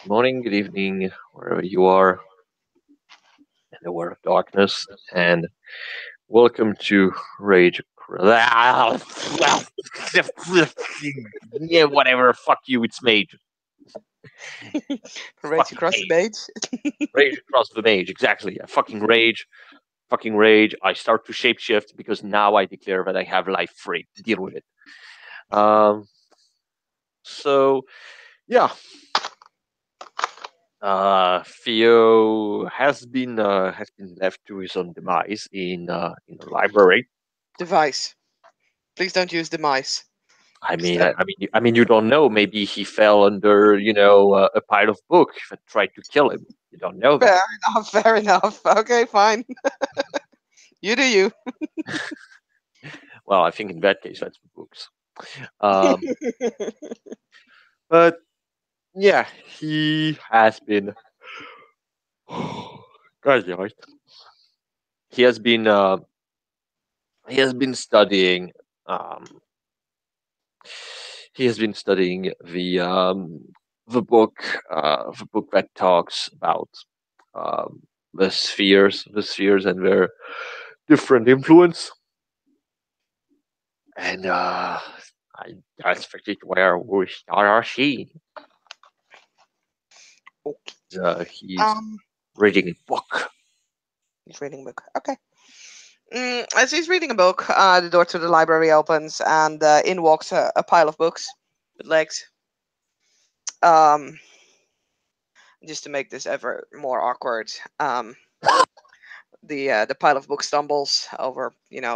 morning, good evening, wherever you are in the world of darkness, and welcome to Rage. Yeah, whatever. Fuck you. It's Mage. Rage Fucking across the Mage. page. Rage across the Mage. Exactly. Yeah, fucking rage. Fucking rage. I start to shapeshift because now I declare that I have life free. Deal with it. Um. So yeah, Theo has been left to his own demise in the library. Device. Please don't use demise. I 'Cause mean, that, you don't know. Maybe he fell under, a pile of book that tried to kill him. You don't know that. fair enough, fair enough. Okay, fine. You do you. Well, I think in that case, that's the books. Um, but yeah, he has been. God damn it. He has been. He has been studying. Um, he has been studying the book that talks about um, the spheres and their different influence. And I that's where we start our scene. Okay. He's Um, reading a book. he's reading a book. Okay. As he's reading a book, the door to the library opens, and in walks a pile of books with legs. Um, just to make this ever more awkward, the pile of books stumbles over,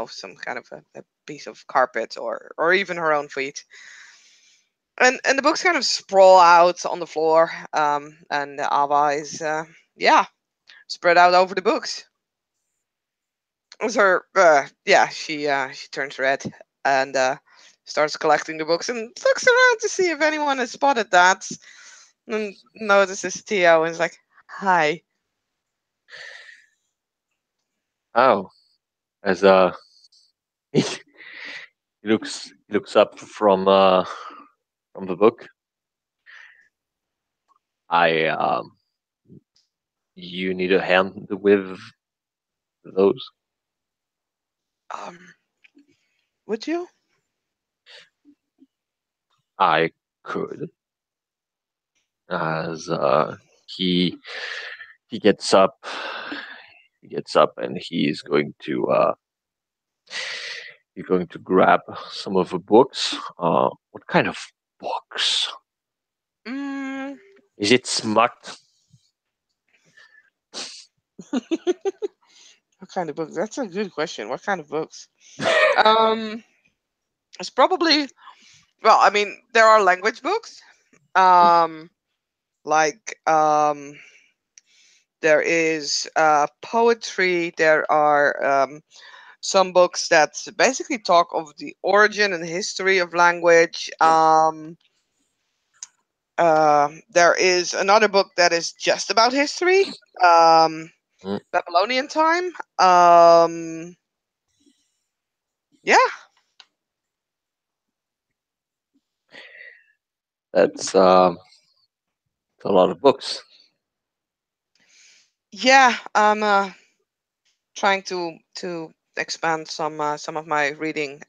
some kind of a piece of carpet or even her own feet, and the books kind of sprawl out on the floor, and Ava is yeah, spread out over the books. So she turns red and starts collecting the books and looks around to see if anyone has spotted that, and notices Theo and is like, "Hi." Oh, as he looks up from the book. I You need a hand with those. um would you? I could. As he he gets up, and he's going to grab some of the books. What kind of books? mm, Is it smut? what kind of books? That's a good question. What kind of books? um it's probably, well, I mean, there are language books, um like there is poetry. There are some books that basically talk of the origin and history of language. There is another book that is just about history, um, Mm, Babylonian time. Um, yeah, that's a lot of books. yeah. I'm trying to expand some of my reading.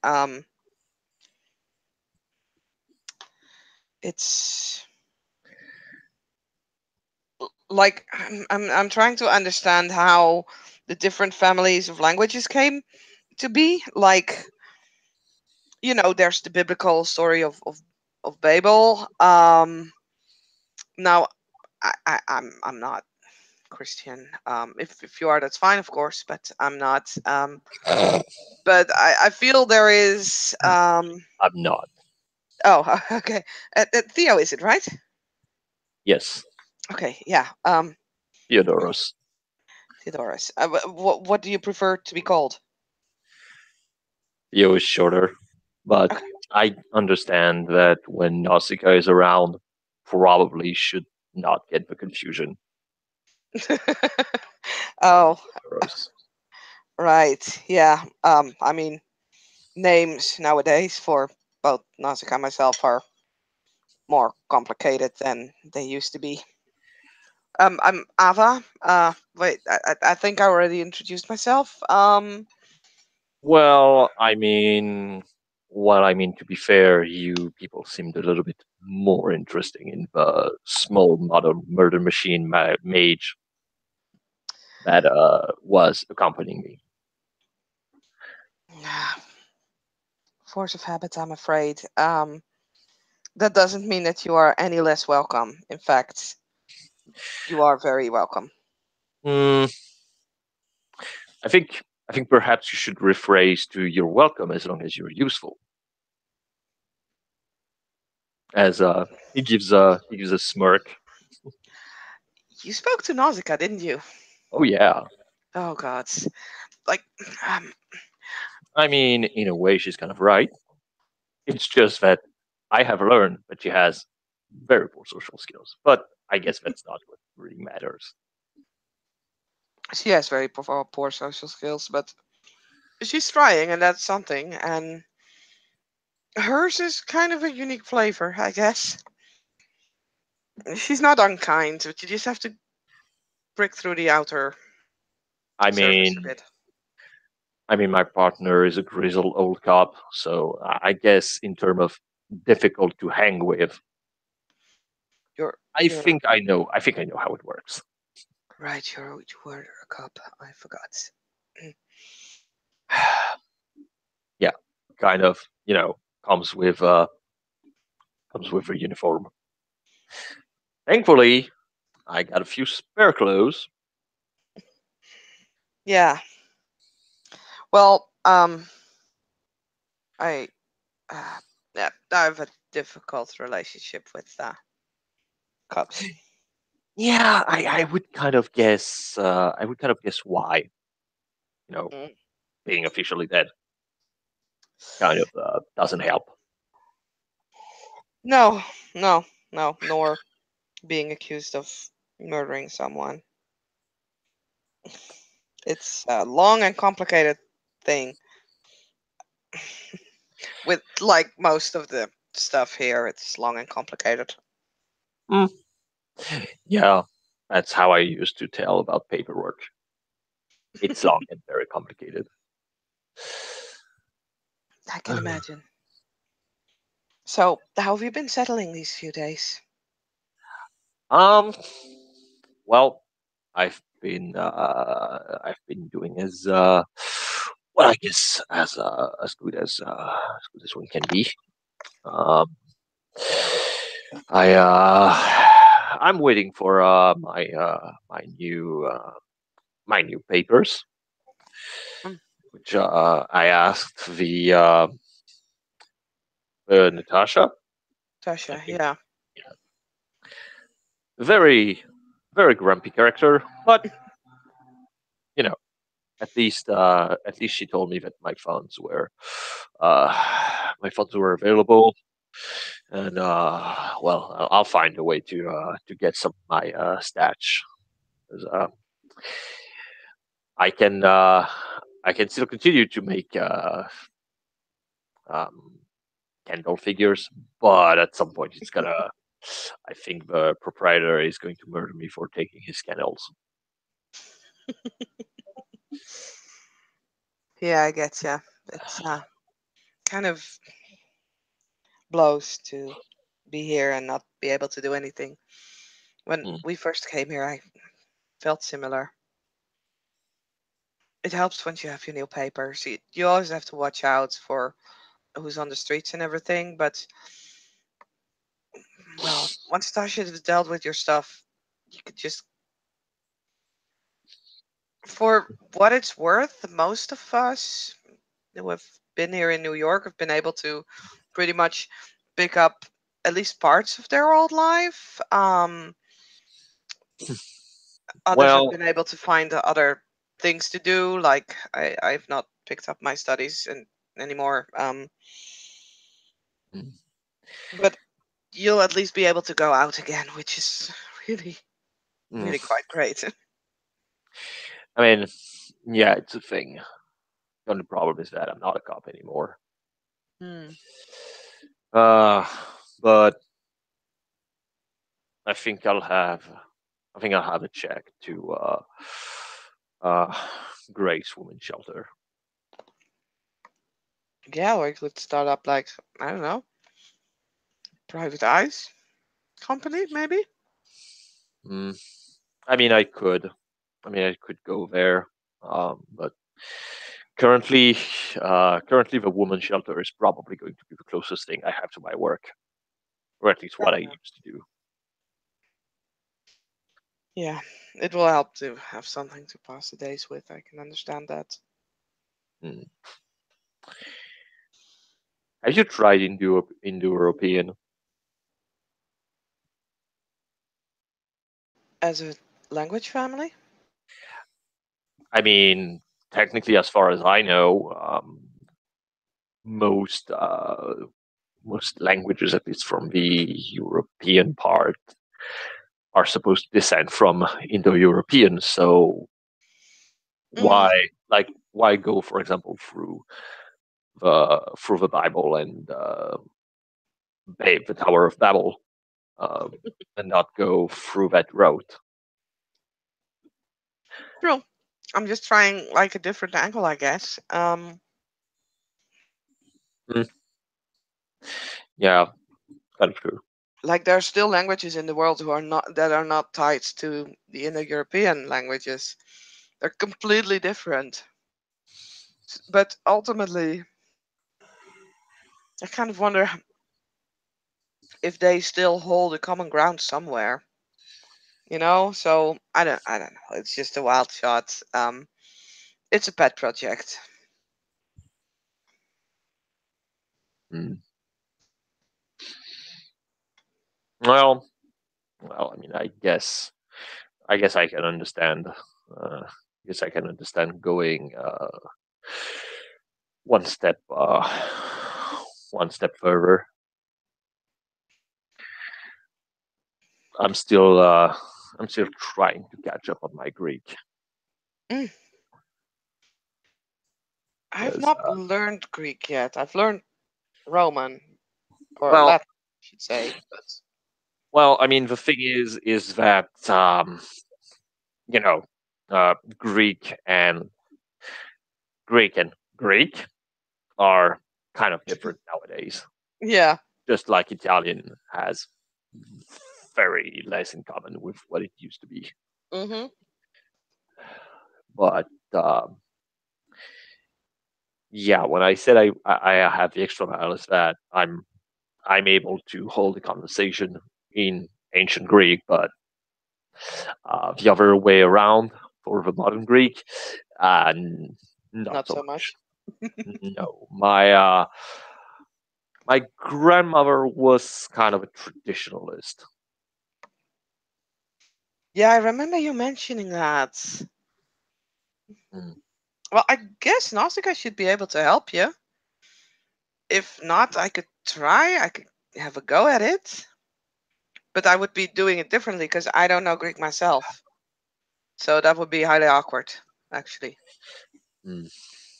It's like I'm trying to understand how the different families of languages came to be. Like, there's the biblical story of Babel. Now I'm not Christian. If you are, that's fine, of course, but I'm not. But I feel there is. I'm not. Oh, okay. Theo, is it right? Yes, Okay, yeah. Theodoros. Theodorus. What do you prefer to be called? Theo is shorter, but Okay. I understand that when Nausicaa is around, probably should not get the confusion. Oh, Theodoros. right. Yeah. I mean, names nowadays for both Nausicaa and myself are more complicated than they used to be. I'm Ava. Wait, I think I already introduced myself. Well, I mean, to be fair, you people seemed a little bit more interesting in the small modern murder machine mage that was accompanying me. Force of habit, I'm afraid. That doesn't mean that you are any less welcome. In fact, you are very welcome. Hmm, I think perhaps you should rephrase to "you're welcome" as long as you're useful. As he gives a smirk. You spoke to Nausicaa, didn't you? Oh yeah, Oh God. Like, um, I mean, in a way, she's kind of right. It's just that I have learned that she has very poor social skills, but I guess that's not what really matters. she has very poor social skills, but she's trying, and that's something. And hers is kind of a unique flavor, I guess. She's not unkind, but you just have to break through the outer I surface a mean, bit. my partner is a grizzled old cop, so I guess in terms of difficult to hang with, You're I think I know how it works. right. You were a cop. I forgot. Yeah, kind of, comes with a uniform. Thankfully, I got a few spare clothes. Yeah. Well, I yeah, I have a difficult relationship with cops. Yeah, I would kind of guess. I would kind of guess why. You know, Mm. being officially dead kind of doesn't help. No, no, no, nor being accused of murdering someone. It's a long and complicated thing. With like most of the stuff here, it's long and complicated. Mm, yeah, that's how I used to tell about paperwork. It's long and very complicated. I can imagine. So, how have you been settling these few days? um, well, I've been doing well, I guess as good as one can be. Um, I'm waiting for my new papers, Mm, which I asked Natasha. I Tasha, think, yeah. yeah, very very grumpy character, but you know, at least she told me that uh, my funds were available, and well, I'll find a way to get some of my stats. 'Cause, I can uh, I can still continue to make um, candle figures, but at some point it's gonna. I think the proprietor is going to murder me for taking his candles. Yeah, I get ya. It's kind of blows to be here and not be able to do anything. When Mm, we first came here, I felt similar. It helps once you have your new papers. You always have to watch out for who's on the streets and everything, but well, once Tasha has dealt with your stuff, you could just, for what it's worth, most of us who have been here in New York have been able to pretty much pick up at least parts of their old life. Others have well, been able to find other things to do. Like I've not picked up my studies anymore. mm, But you'll at least be able to go out again, which is really, mm. really quite great. I mean, yeah, it's a thing. The only problem is that I'm not a cop anymore. Hmm. Uh, but I think I'll have. I think I'll have a check to uh, Grace Woman Shelter. Yeah, or you could start up like, I don't know, private eyes company maybe. Mm, I mean, I could. I mean, I could go there, but currently, currently the woman shelter is probably going to be the closest thing I have to my work, or at least what I used to do. Yeah, it will help to have something to pass the days with. I can understand that. Mm. Have you tried Indo-European? As a language family? I mean, technically, as far as I know, most most languages, at least from the European part, are supposed to descend from Indo-European. So Mm, why go, for example, through the Bible and the Tower of Babel, um, and not go through that route? true. I'm just trying like a different angle, I guess. Mm, yeah, kind of true. Like there are still languages in the world who are not that are not tied to the Indo-European languages. They're completely different. But ultimately, I kind of wonder if they still hold a common ground somewhere. So I don't know. It's just a wild shot. It's a pet project. Mm. Well, well, I mean, I guess I can understand. I guess I can understand going one step, one step further. I'm still, I'm still trying to catch up on my Greek. Mm, I've 'Cause, not learned Greek yet. I've learned Roman or well, Latin, I should say. But well, I mean, the thing is that you know, Greek and Greek are kind of different nowadays. yeah. Just like Italian has very less in common with what it used to be. Mm-hmm. But yeah, when I said I have the extra mile, is that I'm able to hold a conversation in ancient Greek, but the other way around for the modern Greek, not Not so so much. much. No, my grandmother was kind of a traditionalist. Yeah, I remember you mentioning that. Mm. Well, I guess Nausicaa should be able to help you. If not, I could try. I could have a go at it. But I would be doing it differently because I don't know Greek myself. So that would be highly awkward, actually. Mm.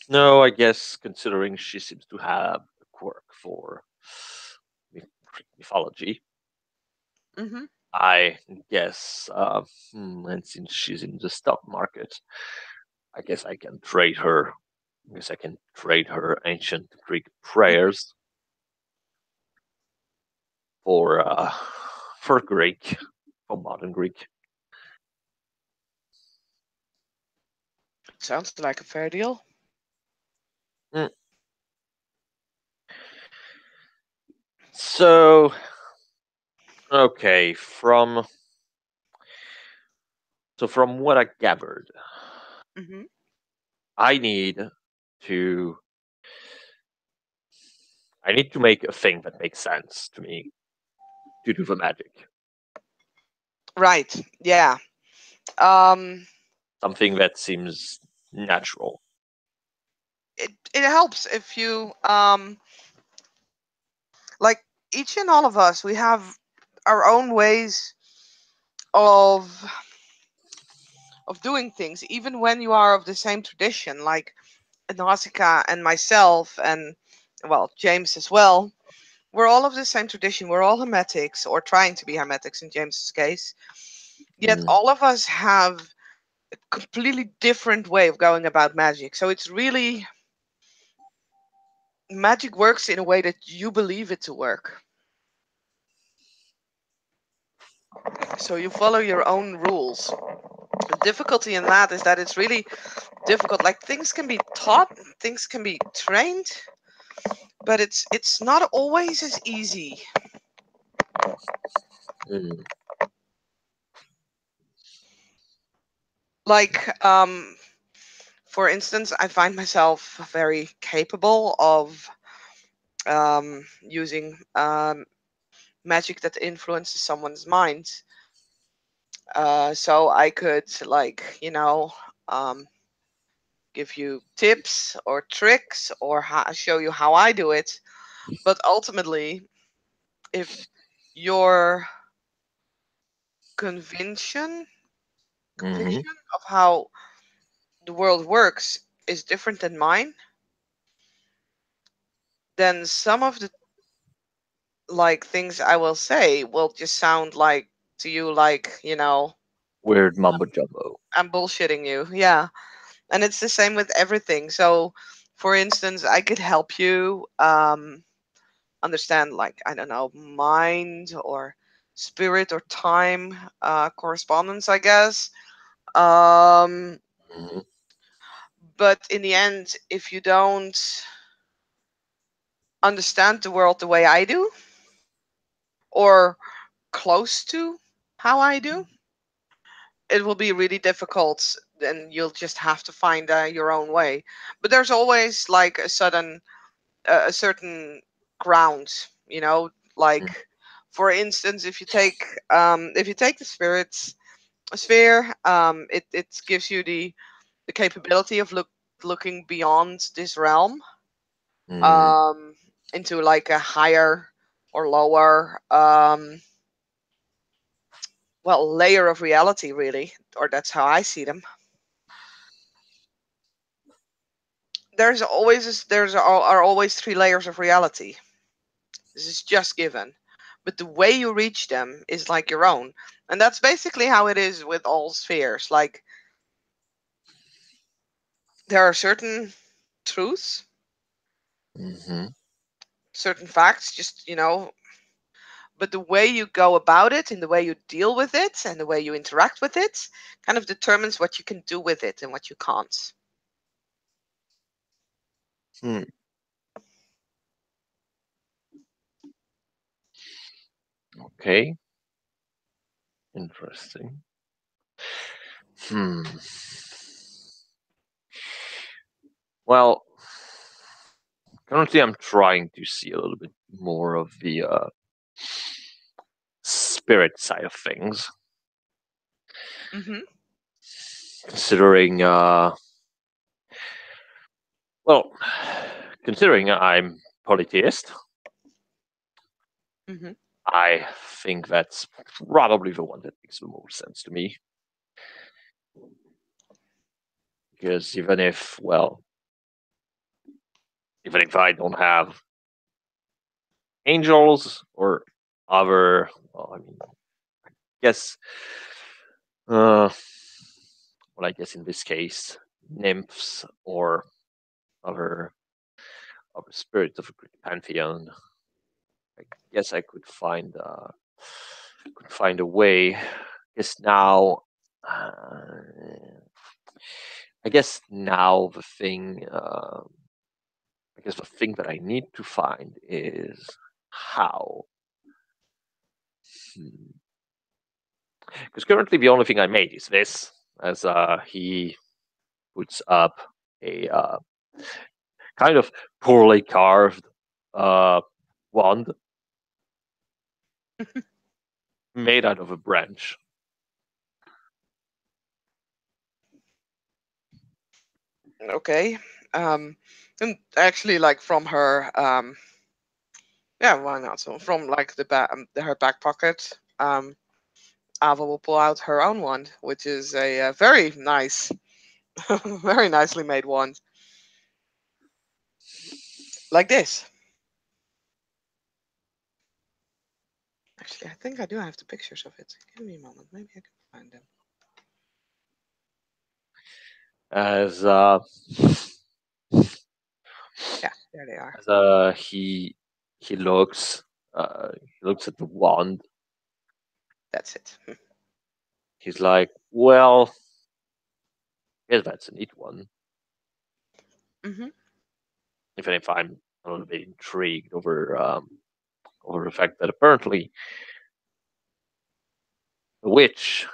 No, I guess considering she seems to have a quirk for Greek mythology, Mm-hmm. I guess, and since she's in the stock market, I guess I can trade her. I guess I can trade her ancient Greek Mm-hmm. prayers for Greek, for modern Greek. Sounds like a fair deal. Mm. So okay, from what I gathered, Mm-hmm. I need to I need to make a thing that makes sense to me to do the magic. Right. Yeah. Um, Something that seems natural. it helps if you like each and all of us. We have our own ways of doing things, even when you are of the same tradition. Like Nausicaa and myself, and well, James as well. We're all of the same tradition. We're all Hermetics, or trying to be Hermetics in James's case. Yet all of us have a completely different way of going about magic. So it's really magic works in a way that you believe it to work. So you follow your own rules. The difficulty in that is that it's really difficult. Like things can be taught, things can be trained, but it's not always as easy. Mm. Like for instance, I find myself very capable of using magic that influences someone's mind. So I could, like, give you tips or tricks or show you how I do it. But ultimately, if your conviction Hmm. conviction of how the world works is different than mine, then some of the like things I will say will just sound like to you like, Weird mumbo jumbo. I'm bullshitting you. Yeah. And it's the same with everything. So for instance, I could help you understand, like, I don't know, mind or spirit or time correspondence, I guess. Um Hmm. but in the end, if you don't understand the world the way I do, or close to how I do, it will be really difficult. Then you'll just have to find your own way. But there's always like a certain ground, like, for instance, if you take the spirit's sphere, it gives you the capability of looking beyond this realm, Mm. um, into like a higher or lower, well, layer of reality, really, or that's how I see them. Are always three layers of reality. This is just given, but the way you reach them is like your own, and that's basically how it is with all spheres. Like, there are certain truths, Hmm. certain facts, just, but the way you go about it and the way you deal with it and the way you interact with it kind of determines what you can do with it and what you can't. Hmm. Okay. Interesting. Hmm. Well, currently I'm trying to see a little bit more of the spirit side of things, Hmm. considering well, considering I'm polytheist, Hmm. I think that's probably the one that makes the most sense to me. Because even if I don't have angels or other, well, I mean, guess, uh, well, I guess in this case, nymphs or other spirits of a Greek pantheon, I guess I could find a way. Guess now, uh, I guess now I guess the thing that I need to find is how. Because currently the only thing I made is this, as he puts up a kind of poorly carved uh, wand made out of a branch. Okay. Um, and actually, like, from her, yeah, why not? So from like her back pocket, Ava will pull out her own wand, which is a very nice, very nicely made wand, like this. Actually, I think I do have the pictures of it. Give me a moment. Maybe I can. Find them. As Yeah, there they are. he looks he looks at the wand. That's it. He's like, well, yes, that's a neat one. Mm-hmm. Even if I'm a little bit intrigued over the fact that apparently the witch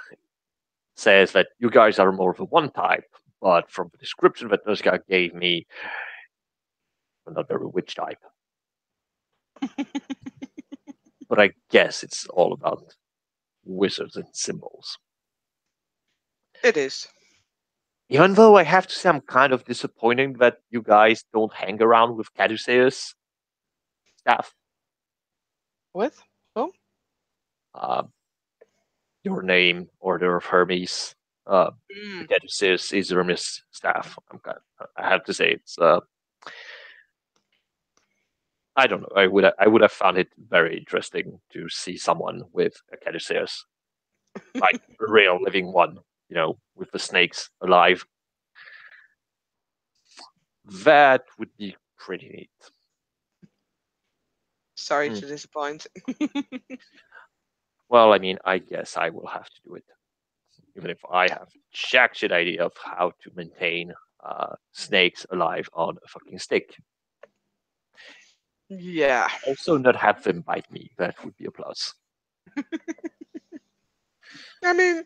says that you guys are more of a one type, but from the description that this guy gave me, I'm not very witch type. But I guess it's all about wizards and symbols. It is. Even though I have to say I'm kind of disappointed that you guys don't hang around with Caduceus staff. With who? Uh, your name, Order of Hermes, uh, the Mm. Caduceus is Hermes staff. I have to say it's I don't know. I would have found it very interesting to see someone with a Caduceus, like a real living one, with the snakes alive. That would be pretty neat. Sorry Hmm. to disappoint. Well, I mean, I guess I will have to do it, even if I have jack shit idea of how to maintain snakes alive on a fucking stick. Yeah. Also, not have them bite me. That would be a plus. I mean,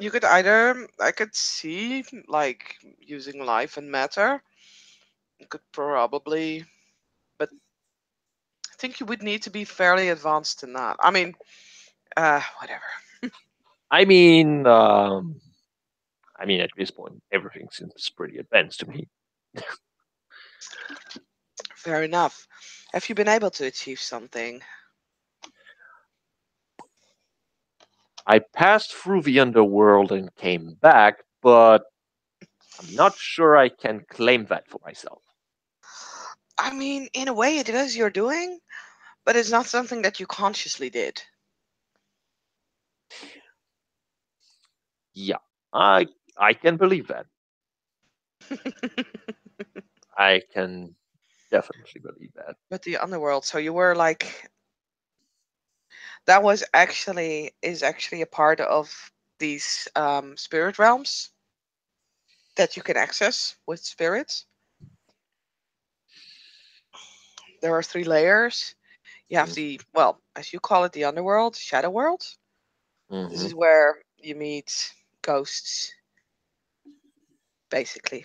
you could either, I could see, like, using life and matter. You could probably, but I think you would need to be fairly advanced in that. I mean, whatever. I mean, um, I mean, at this point, everything seems pretty advanced to me. Fair enough. Have you been able to achieve something? I passed through the underworld and came back, but I'm not sure I can claim that for myself. I mean, in a way, it is you're doing, but it's not something that you consciously did. Yeah, I can believe that. I can definitely believe that. But the underworld, so you were like, that was actually, is actually a part of these spirit realms that you can access with spirits. There are three layers. You have the, well, as you call it, the underworld, shadow world. This Mm-hmm. is where you meet ghosts, basically.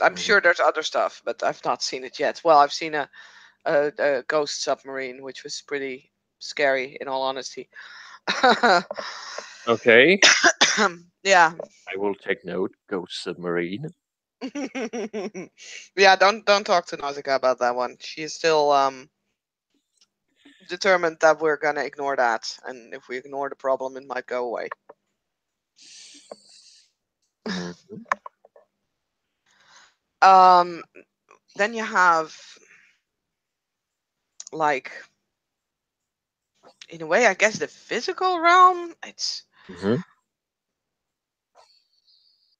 I'm Mm-hmm. sure there's other stuff, but I've not seen it yet. Well, I've seen a ghost submarine, which was pretty scary, in all honesty. Okay, Yeah. I will take note. Ghost submarine. Yeah, don't talk to Nausicaa about that one. She is still determined that we're gonna ignore that, and if we ignore the problem, it might go away. Mm-hmm. Um, then you have, like, in a way, I guess the physical realm. Mm-hmm.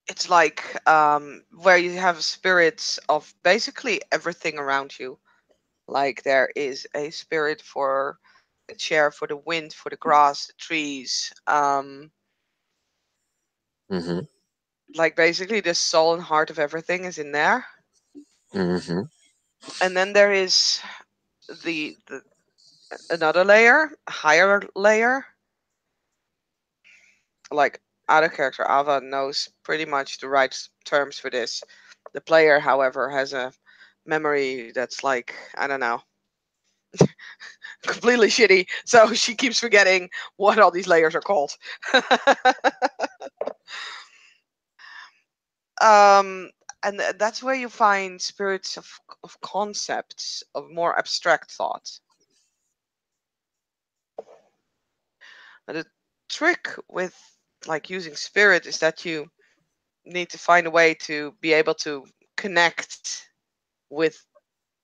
It's like where you have spirits of basically everything around you. Like there is a spirit for a chair, for the wind, for the grass, the trees. Mm-hmm. Like basically the soul and heart of everything is in there. Mm-hmm. And then there is the another layer, a higher layer. Like other character Ava knows pretty much the right terms for this. The player, however, has a memory that's like, I don't know, completely shitty. So she keeps forgetting what all these layers are called. um, and that's where you find spirits of concepts of more abstract thought. And the trick with like using spirit is that you need to find a way to be able to connect with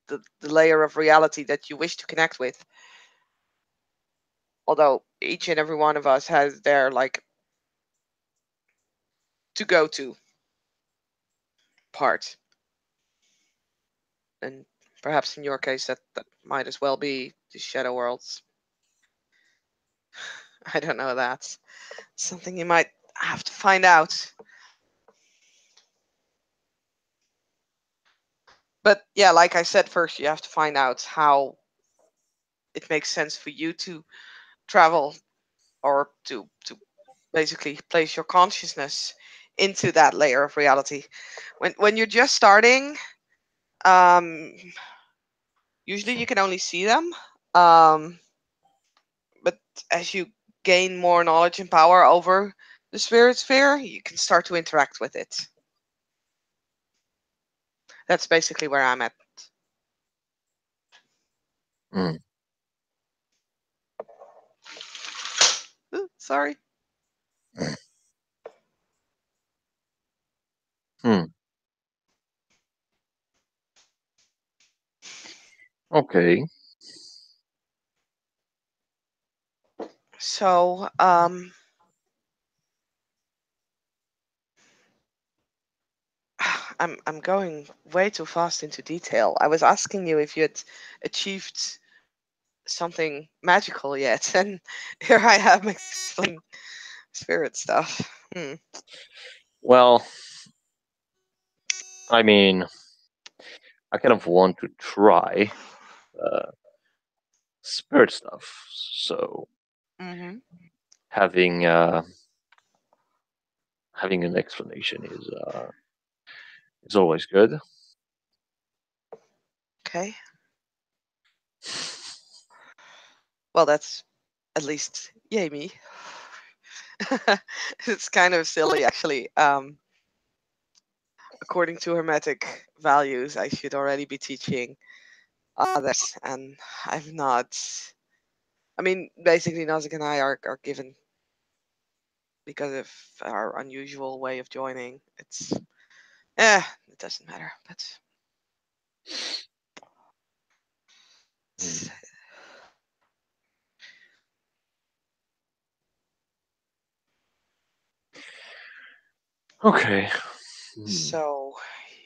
the layer of reality that you wish to connect with Although each and every one of us has their like to go to part, and perhaps in your case that might as well be the Shadow Worlds. I don't know. That's something you might have to find out. But yeah, like I said, first you have to find out how it makes sense for you to travel or to basically place your consciousness into that layer of reality. When you're just starting, um, usually you can only see them. Um, but as you gain more knowledge and power over the spirit sphere, you can start to interact with it. That's basically where I'm at. Mm. Ooh, sorry. Hmm. Okay. So, I'm going way too fast into detail. I was asking you if you had achieved something magical yet, and here I am explaining spirit stuff. Well, I mean, I kind of want to try uh, spirit stuff. So Mm-hmm. having having an explanation is always good. Okay. Well, that's at least yay me. It's kind of silly, actually. According to Hermetic values, I should already be teaching others, and I've not. I mean, basically, Nazik and I are given because of our unusual way of joining. It doesn't matter. But Hmm. Okay. Hmm. so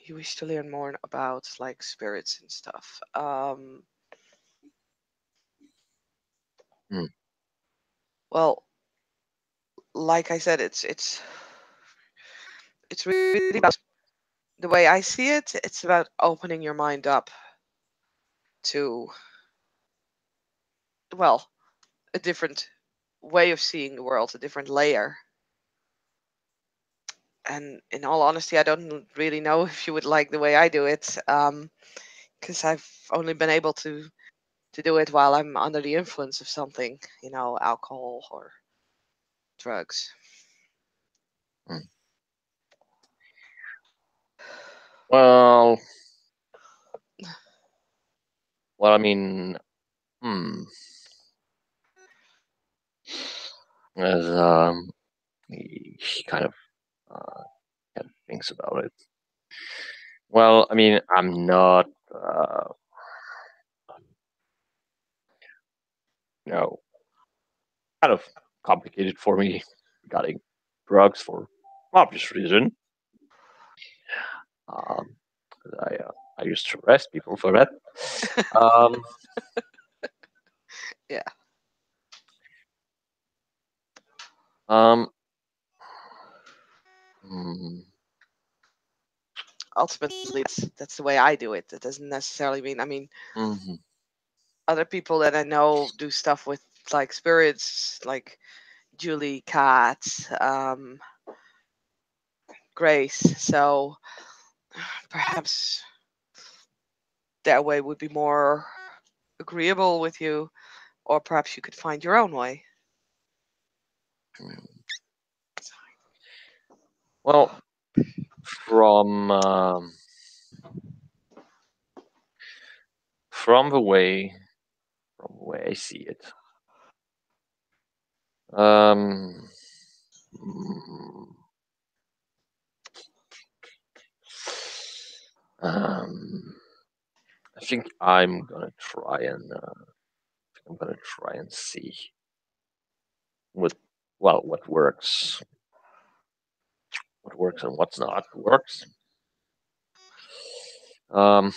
you wish to learn more about like spirits and stuff. Hmm. Well, like I said, it's really about the way I see it. It's about opening your mind up to, well, a different way of seeing the world, a different layer. And in all honesty, I don't really know if you would like the way I do it, because I've only been able to do it while I'm under the influence of something, alcohol or drugs. Hmm. Well, well, I mean, hmm. As he uh, kind of thinks about it. Well, I mean, I'm not, you know, kind of complicated for me regarding drugs for obvious reason. Um, 'Cause I used to arrest people for that. Um, Yeah. um, hmm, Ultimately, that's the way I do it. That doesn't necessarily mean. I mean, mhm, other people that I know do stuff with like spirits, like Julie, Kat, Grace. So perhaps their way would be more agreeable with you, or perhaps you could find your own way. hmm. Well, from from the way from the way I see it, um, mm, um, I think I'm gonna try and see. with what works, and what's not works. I'm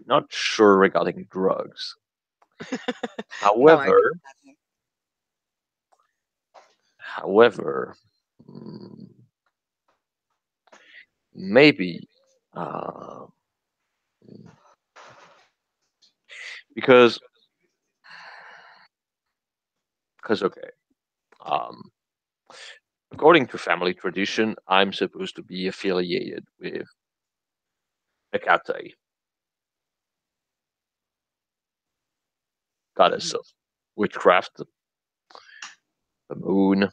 not sure regarding drugs. No, I However, however, mm, maybe uh, because okay, um, according to family tradition, I'm supposed to be affiliated with Hecate, goddess Mhm. of witchcraft, the moon,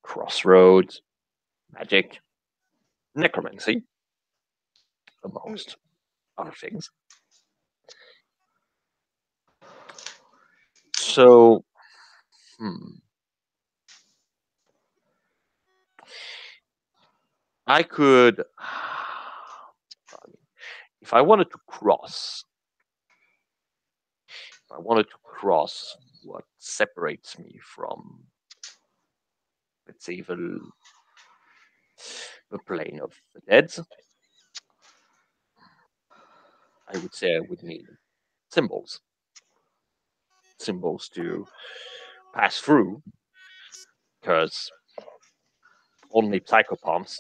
crossroads, magic, necromancy, Mm, amongst other things. So, hmm, I could, if I wanted to cross, if I wanted to cross what separates me from, let's say, the plane of the dead, I would say I would need symbols, symbols to pass through, because only psychopomps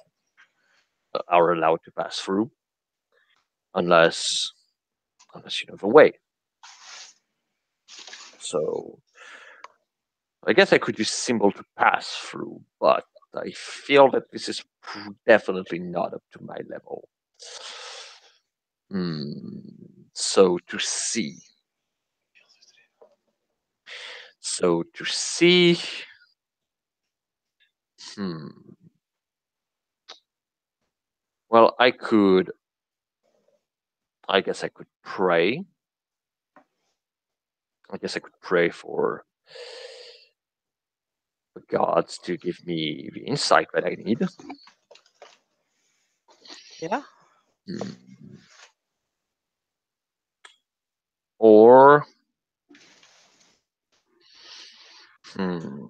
are allowed to pass through, unless you know the way. So I guess I could use symbol to pass through, but I feel that this is definitely not up to my level. So to see. So to see. Hmm. Well, I could. I guess I could pray. I guess I could pray for the gods to give me the insight that I need. Yeah. Hmm. Or. Hmm.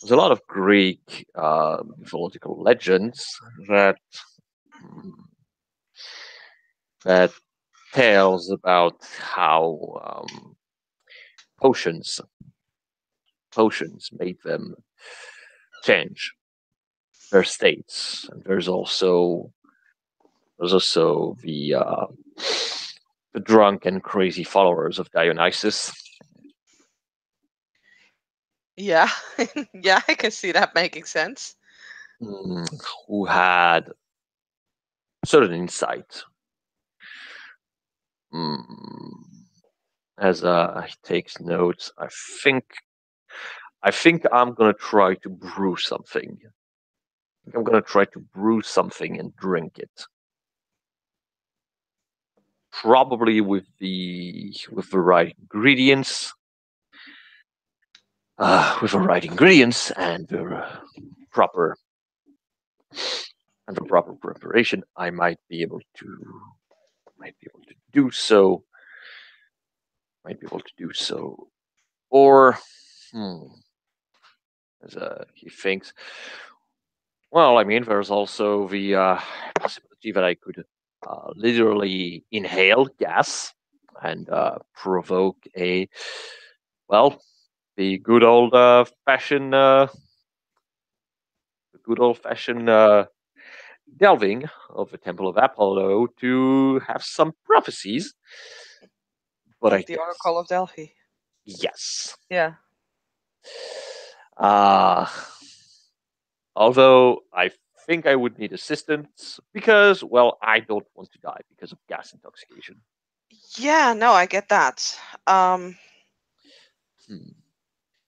There's a lot of Greek mythological legends that hmm, that tells about how potions made them change their states. And there's also the drunk and crazy followers of Dionysus, Yeah. Yeah, I can see that making sense. who had certain insight. Mm, as he takes notes, I think I'm gonna try to brew something. I'm gonna try to brew something and drink it. Probably with the right ingredients, and the proper preparation. I might be able to do so. Might be able to do so, or as he thinks. Well, I mean, there's also the possibility that I could literally inhale gas and provoke a well, the good old fashioned delving of the Temple of Apollo to have some prophecies. But I Like the guess Oracle of Delphi. yes. Yeah. Uh although I think I would need assistance because, well, I don't want to die because of gas intoxication. Yeah, no, I get that. Um, Hmm.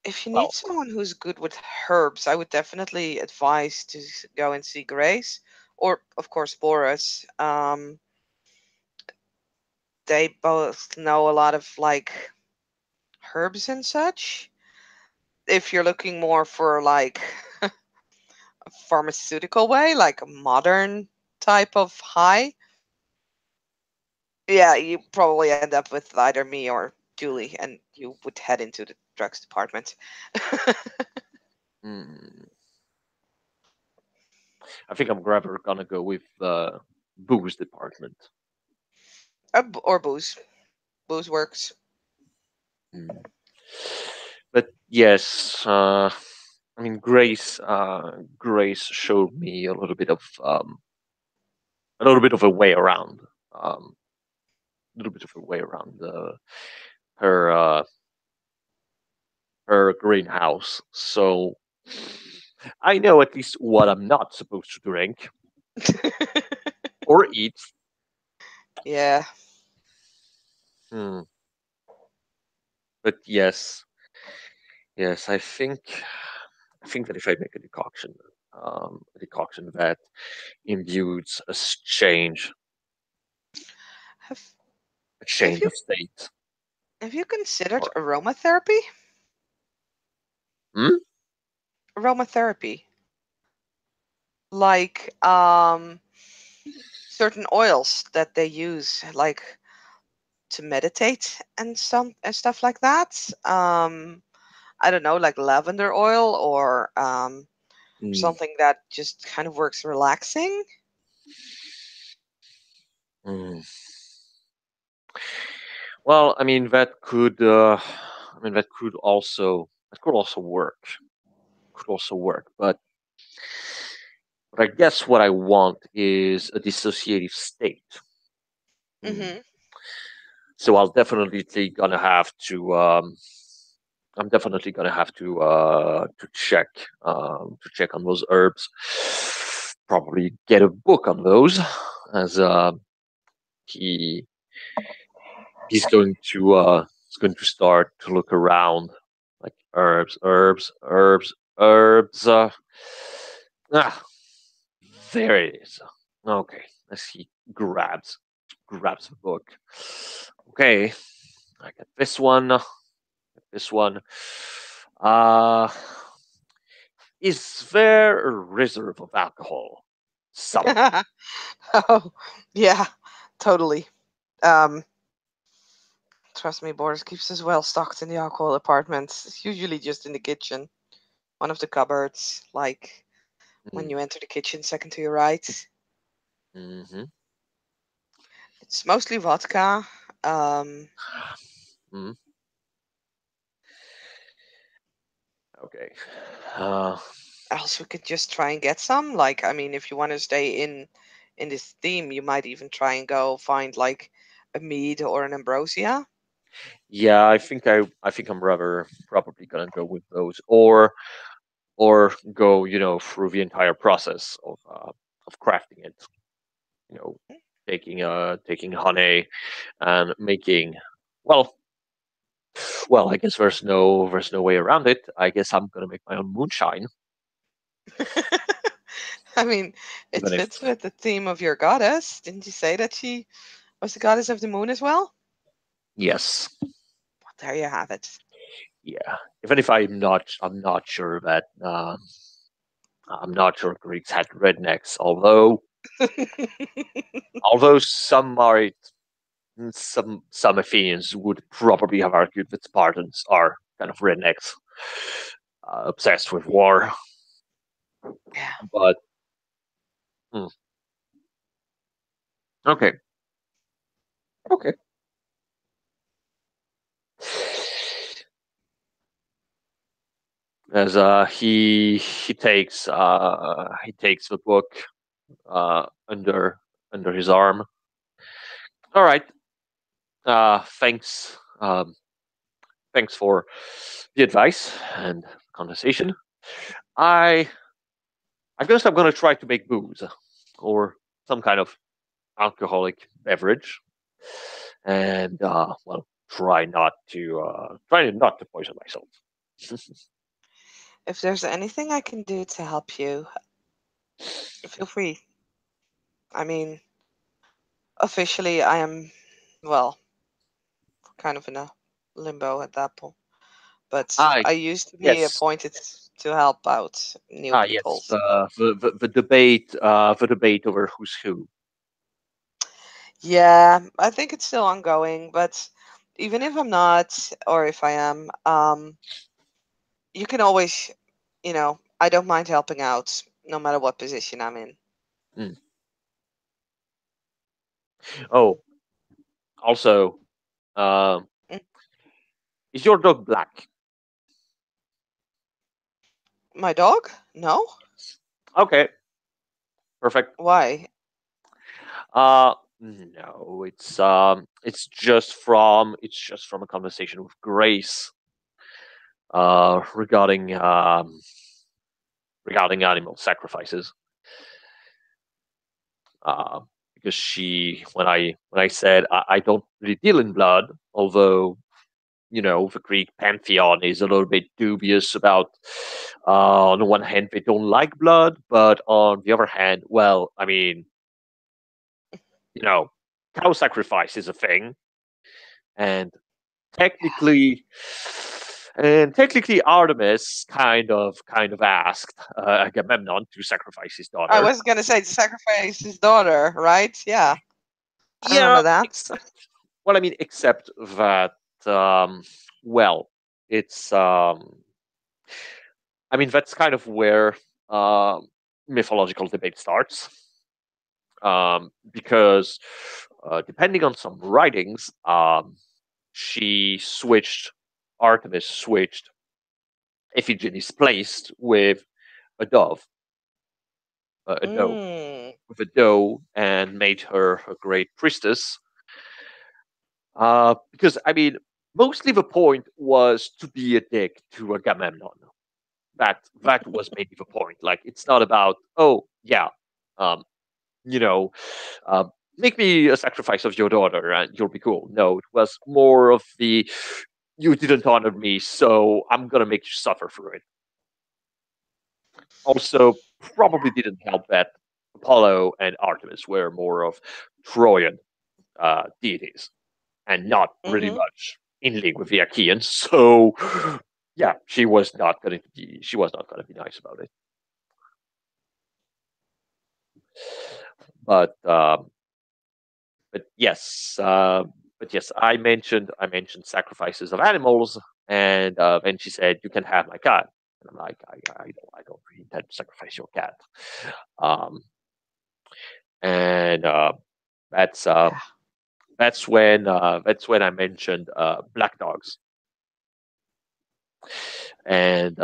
if you need Well, someone who's good with herbs, I would definitely advise to go and see Grace, or of course Boris. They both know a lot of like herbs and such. If you're looking more for like a pharmaceutical way, like a modern type of high, yeah, you probably end up with either me or Julie, and you would head into the drugs department. Hmm. I think I'm rather gonna go with booze department. Or booze. Booze works. Hmm. But yes, I mean Grace showed me a little bit of a way around, a little bit of a way around her her greenhouse. So I know at least what I'm not supposed to drink or eat. Yeah. Hmm. But yes, yes, I think that if I make a decoction that imbues Have a have change you of state. have you considered Or, aromatherapy? hmm? Aromatherapy, like certain oils that they use, like to meditate and some and stuff like that. I don't know, like lavender oil or Hmm. something that just kind of works relaxing. Hmm. Well, I mean, that could also work. Could also work, but I guess what I want is a dissociative state. Hmm. Hmm. So I'm definitely gonna have to check on those herbs. Probably get a book on those, as he he's going to start to look around, like herbs. Ah, there it is. Okay, as he grabs the book. Okay, I got this one. This one. Uh, is there a reserve of alcohol somewhere? Oh, yeah, totally. Um, Trust me, Boris keeps us well stocked in the alcohol apartments. It's usually just in the kitchen, one of the cupboards, like when Mm, you enter the kitchen, second to your right. mm-hmm. It's mostly vodka. Um, Mm, okay. Uh, Else we could just try and get some. Like, I mean, if you want to stay in this theme, you might even try and go find like a mead or an ambrosia. yeah, I think I'm rather probably gonna go with those, or go, through the entire process of crafting it. You know, taking honey and making, well, I guess there's no way around it. I guess I'm gonna make my own moonshine, I mean, it even if, fits with the theme of your goddess. Didn't you say that she was the goddess of the moon as well? yes, Well, there you have it. yeah, even if I'm not sure that I'm not sure Greeks had rednecks, although some Athenians would probably have argued that Spartans are kind of rednecks, obsessed with war. Yeah. But hmm, okay, okay. As he takes the book under his arm. All right. Thanks. Thanks for the advice and conversation. I I guess I'm gonna try to make booze or some kind of alcoholic beverage, and try not to poison myself. If there's anything I can do to help you, feel free. I mean, officially, I am, well, kind of in a limbo at that point. But Ah, I used to be yes. appointed to help out new Ah, people. yes. So The debate over who's who. yeah, I think it's still ongoing. But even if I'm not, or if I am, you can always, I don't mind helping out, no matter what position I'm in. Mm. Oh, also, um, Mm, is your dog black? My dog? No. Okay, perfect. Why? No, it's just from a conversation with Grace, regarding regarding animal sacrifices. Uh, because when I said I don't really deal in blood, although the Greek pantheon is a little bit dubious about. On the one hand, they don't like blood, but on the other hand, well, I mean, you know, cow sacrifice is a thing, and technically, Artemis kind of asked Agamemnon to sacrifice his I daughter. was gonna say to sacrifice his daughter, right? Yeah, I Yeah, remember that. well, I mean, except that, um, well, it's I mean, that's kind of where mythological debate starts, because depending on some writings, she switched, Artemis switched Iphigenia's place with a dove, a doe, Mm, with a doe, and made her a great priestess. Because I mean, mostly the point was to be a dick to Agamemnon. That was maybe the point. Like, it's not about, oh yeah, um, you know, uh, make me a sacrifice of your daughter and you'll be cool. No, it was more of the, you didn't honor me, so I'm gonna make you suffer for it. Also, probably didn't help that Apollo and Artemis were more of Trojan deities and not really mm-hmm. much in league with the Achaeans. So, yeah, she was not going to be nice about it. But yes, I mentioned sacrifices of animals, and then she said, "You can have my cat." And I'm like, I don't really intend to sacrifice your cat. Um, and that's uh, Yeah. that's when I mentioned black dogs, and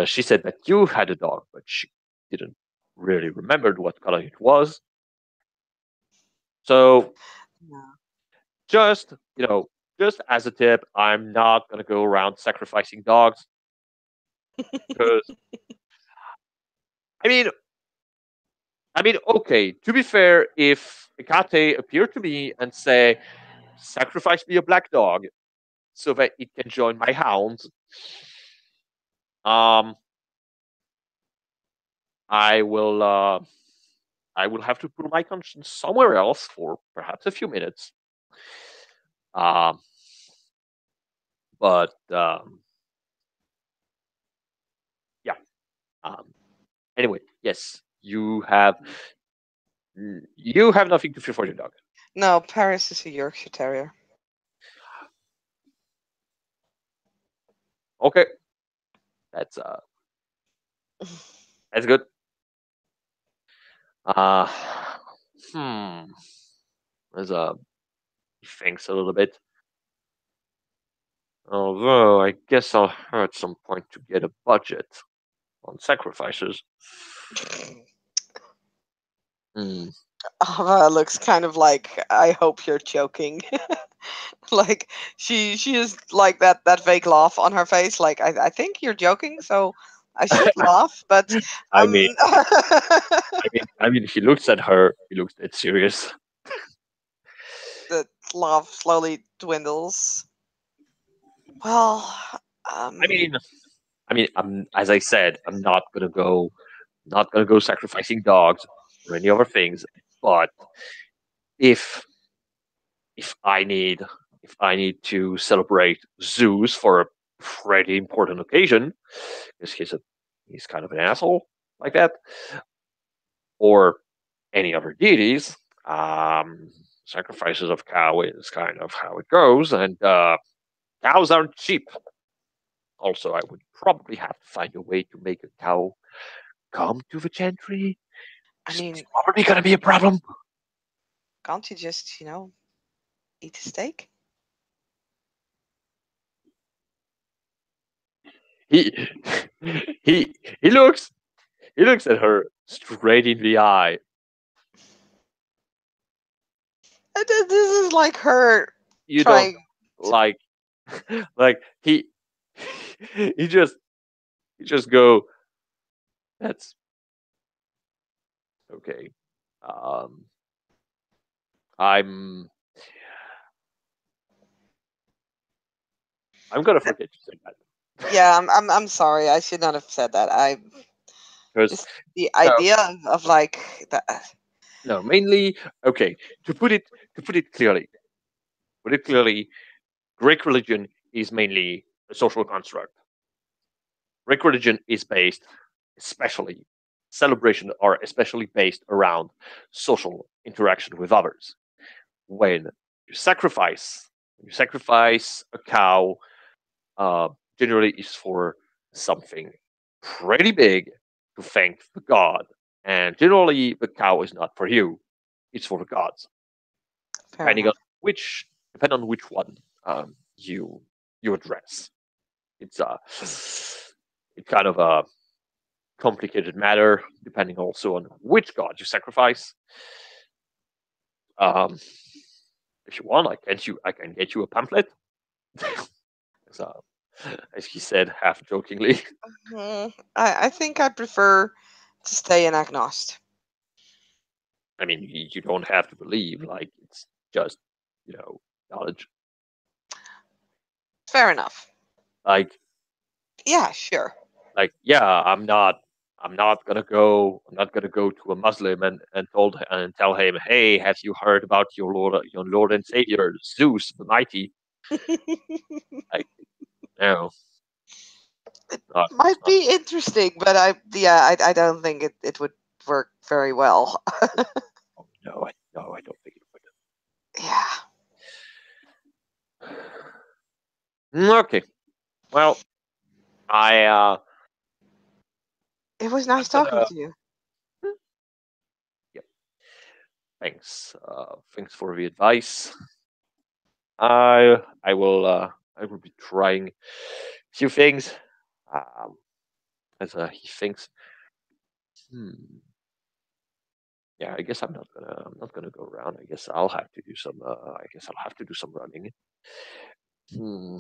she said that you had a dog, but she didn't really remember what color it was. So, Yeah. just just as a tip, I'm not gonna go around sacrificing dogs because I mean, okay. To be fair, if Hecate appeared to me and say, "Sacrifice me a black dog so that it can join my hounds," um, I will. I will have to put my conscience somewhere else for perhaps a few minutes. Um, but yeah. Um, anyway, yes, you have nothing to fear for your dog. No, Paris is a Yorkshire Terrier. Okay, that's uh, that's good. Uh, hmm. There's thinks a little bit. Although I guess I'll at some point to get a budget on sacrifices. Hmm. Looks kind of like I hope you're joking. Like she is like that fake laugh on her face. Like I think you're joking, so I should laugh, but I um mean, he looks at her. He looks dead serious. the laugh slowly dwindles. Well, I um mean, as I said, I'm not gonna go sacrificing dogs or any other things. But if if I need if I need to celebrate Zeus for a pretty important occasion, because he's kind of an asshole like that, or any other deities, sacrifices of cow is kind of how it goes, and Cows aren't cheap. Also, I would probably have to find a way to make a cow come to the gentry. I It's mean, probably gonna be a problem. can't you just, eat a steak? He he looks at her straight in the eye. This is like her You don't trying to. like like he just go, that's okay. Um I'm gonna forget you said that. Yeah, I'm sorry. I should not have said that. I Because just the no, idea of like that. no, mainly okay, to put it clearly, Greek religion is mainly a social construct. Greek religion is based, especially celebration are especially based around social interaction with others. When you sacrifice, a cow, uh, generally is for something pretty big to thank the god, and generally the cow is not for you; it's for the gods. Fair Depending on enough. which one you address. It's it's kind of a complicated matter, depending also on which god you sacrifice. Um, if you want, I can get you a pamphlet. So, as he said, half jokingly. I think I prefer to stay an agnost. I mean, you don't have to believe. Like, it's just, knowledge. Fair enough. Like, Yeah, sure. yeah, I'm not gonna go to a Muslim and tell him, hey, have you heard about your Lord and Savior Zeus the Mighty? Like, no, it's Might not. be interesting, but I don't think it would work very well. No, I don't think it Yeah. would. Okay, well, I It was I'm nice talking gonna. to you. Yeah, thanks. Thanks for the advice. I will be trying a few things. Um, as he thinks. Hmm. Yeah, I guess I'm not gonna go around. I guess I'll have to do some. I guess I'll have to do some running. Hmm.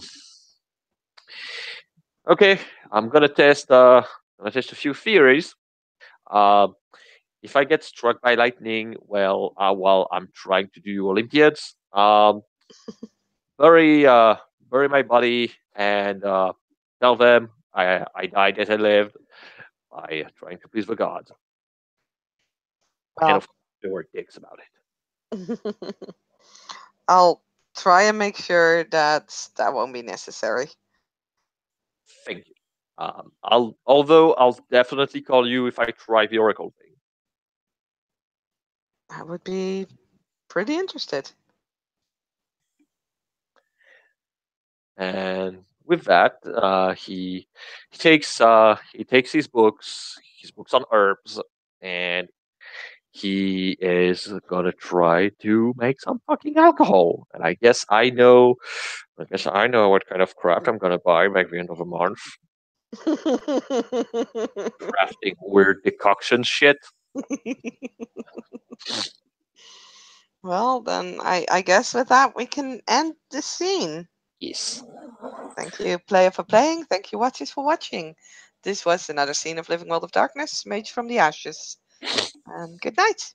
Okay, I'm gonna test. A few theories. Um, if I get struck by lightning, well, while I'm trying to do Olympiads, bury bury my body and tell them I died as I lived by trying to please the gods. And Well, of course, they were dicks about it. I'll try and make sure that won't be necessary. Thank you. Although I'll definitely call you if I try the Oracle thing. I would be pretty interested. And with that, he takes his books on herbs, and he is gonna try to make some fucking alcohol. And I guess I know what kind of crap I'm gonna buy by the end of the month. Crafting weird decoction shit. Well, then I guess with that we can end the scene. Yes. Thank you, player, for playing. Thank you, watchers, for watching. This was another scene of Living World of Darkness, Mage from the Ashes. And good night.